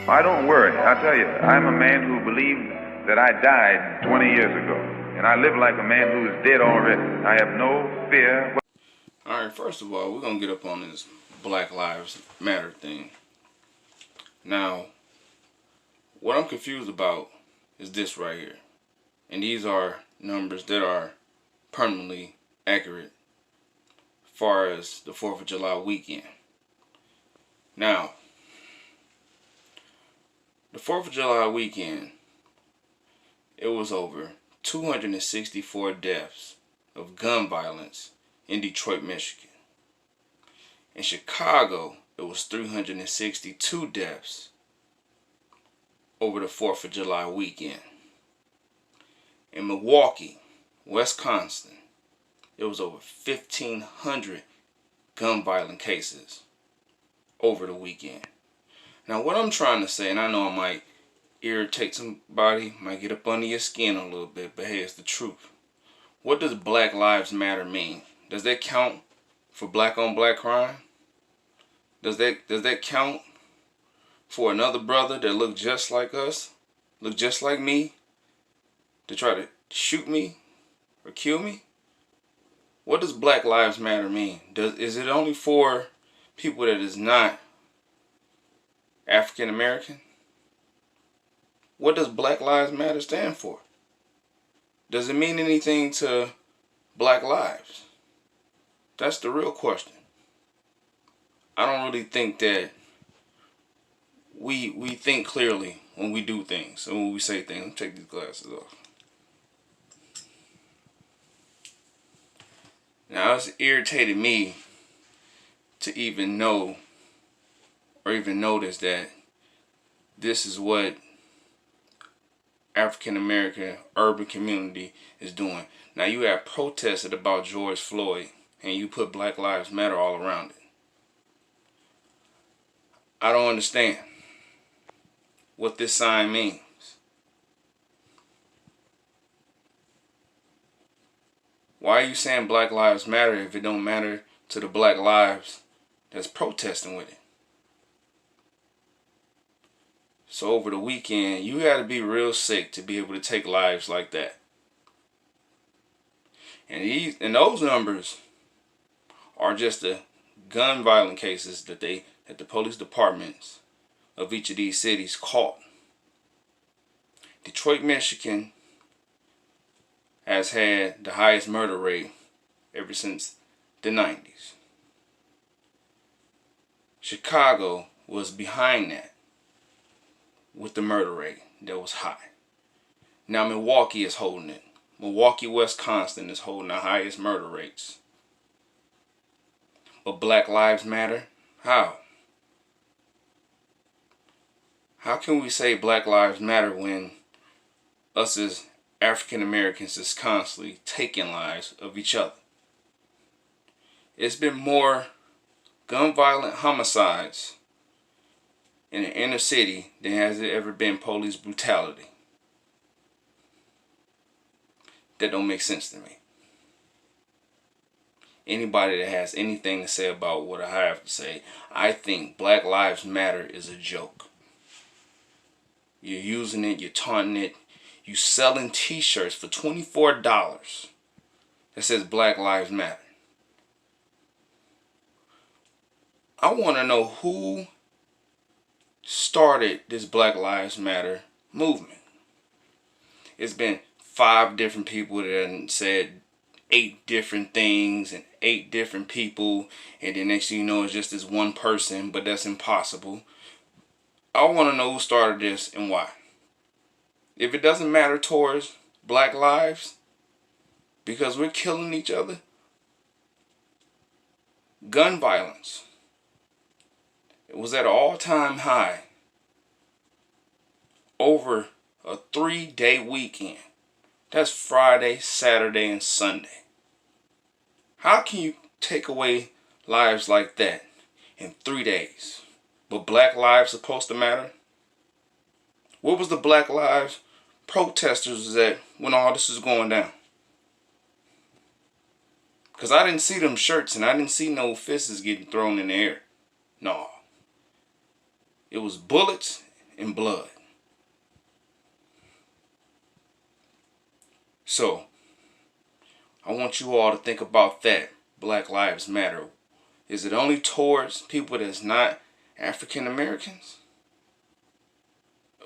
I don't worry. I tell you, I'm a man who believed that I died 20 years ago, and I live like a man who is dead already. I have no fear. All right, first of all, we're going to get up on this Black Lives Matter thing. Now, what I'm confused about is this right here. And these are numbers that are permanently accurate as far as the 4th of July weekend. Now, the 4th of July weekend, it was over 264 deaths of gun violence in Detroit, Michigan. In Chicago, it was 362 deaths over the 4th of July weekend. In Milwaukee, Wisconsin, it was over 1,500 gun violent cases over the weekend. Now, what I'm trying to say, and I know I might irritate somebody, might get up under your skin a little bit, but hey, it's the truth. What does Black Lives Matter mean? Does that count for black on black crime? Does that count for another brother that look just like us, look just like me, to try to shoot me or kill me? What does Black Lives Matter mean? Is it only for people that is not African American? What does Black Lives Matter stand for? Does it mean anything to black lives? That's the real question. I don't really think that we think clearly when we do things and when we say things. Let me take these glasses off. Now, it's irritated me to even know or even notice that this is what African American urban community is doing. Now, you have protested about George Floyd and you put Black Lives Matter all around it. I don't understand what this sign means. Why are you saying Black Lives Matter if it don't matter to the black lives that's protesting with it? So over the weekend, you had to be real sick to be able to take lives like that. And those numbers are just the gun violent cases that the police departments of each of these cities caught. Detroit, Michigan has had the highest murder rate ever since the 90s. Chicago was behind that with the murder rate that was high. Now Milwaukee is holding it. Milwaukee, Wisconsin is holding the highest murder rates. But Black Lives Matter? How? How can we say Black Lives Matter when us as African Americans is constantly taking lives of each other? It's been more gun violent homicides in the inner city than has it ever been police brutality. That don't make sense to me. Anybody that has anything to say about what I have to say, I think Black Lives Matter is a joke. You're using it, you're taunting it, you selling t-shirts for $24 that says Black Lives Matter. I want to know who started this Black Lives Matter movement. It's been 5 different people that said 8 different things and 8 different people, and then next thing you know it's just this one person, but that's impossible. I want to know who started this and why. If it doesn't matter towards black lives, because we're killing each other, gun violence, it was at an all-time high over a 3-day weekend. That's Friday, Saturday, and Sunday. How can you take away lives like that in 3 days? But black lives supposed to matter? What was the black lives protesters at when all this is going down? Because I didn't see them shirts and I didn't see no fists getting thrown in the air. No. It was bullets in blood. So, I want you all to think about that. Black Lives Matter. Is it only towards people that's not African Americans?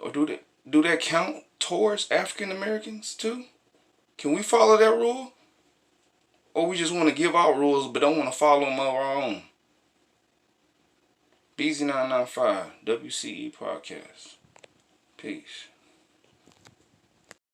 Or do that count towards African Americans too? Can we follow that rule? Or we just want to give out rules but don't want to follow them of our own? BZ995, WCE Podcast. Peace.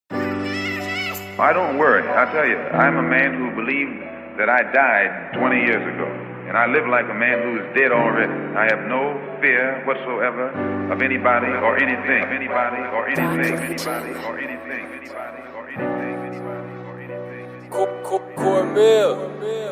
I don't worry. I tell you, I'm a man who believed that I died 20 years ago. And I live like a man who is dead already. I have no fear whatsoever of anybody or anything. Of anybody or anything. Anybody or anything. Anybody or anything. Anybody or anything. Cornmeal.